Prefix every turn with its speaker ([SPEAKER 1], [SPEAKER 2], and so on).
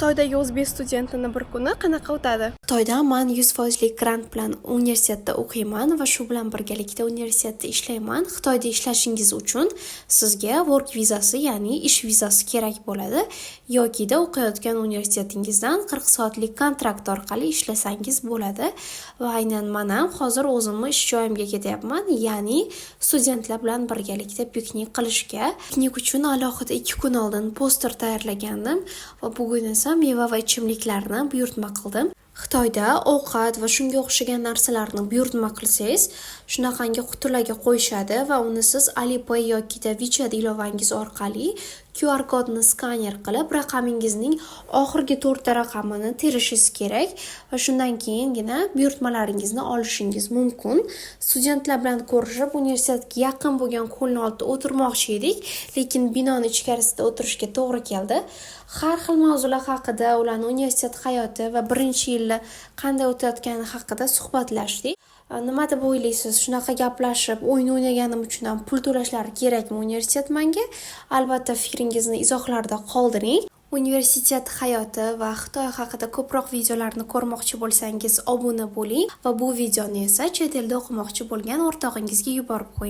[SPEAKER 1] Xitoydagi o'zbek studentini bir kuni qanaqa o'tadi? Xitoyda men 100% grant bilan universitetda o'qiyman va shu bilan birgalikda universitetda ishlayman. Xitoyda ishlashingiz uchun sizga work vizasi, ya'ni ish vizasi kerak bo'ladi yokida o'qiyotgan universitetingizdan 40 soatlik kontrakt orqali ishlasangiz bo'ladi. Va aynan men ham hozir o'zimni ish joyimga ketyapman, ya'ni studentlar bilan birgalikda piknik qilishga. Piknik uchun alohida 2 kun oldin poster tayyorlagandim va bugun esa meva va ichimliklarni buyurtma qildim. Xitoyda ovqat va shunga o'xshagan narsalarni buyurtma qilsangiz, shunaqangi qutilarga qo'yishadi va uni siz Alipay yoki WeChat ilovangiz orqali QR kodni skaner qilib, raqamingizning oxirgi 4 ta raqamini terishingiz kerak va shundan keyingina buyurtmalaringizni olishingiz mumkin. Studentlar bilan ko'rishib, universitetga yaqin bo'lgan ko'lni oldida o'tirmoqchi edik, lekin binoning ichkarisida o'tirishga to'g'ri keldi. Har xil mavzular haqida, ularning universitet hayoti va birinchi yili qanday o'tayotgani haqida suhbatlashdik. Nima deb o'ylaysiz? Shunaqa gaplashib, o'yin o'ynaganim uchun ham pul to'lashlari kerakmi universitet menga? Albatta fikringizni izohlarda qoldiring. Universitet hayoti va Xitoy haqida ko'proq videolarni ko'rmoqchi bo'lsangiz, obuna bo'ling va bu videoni esa chet elda o'qimoqchi bo'lgan o'rtog'ingizga yuborib qo'ying.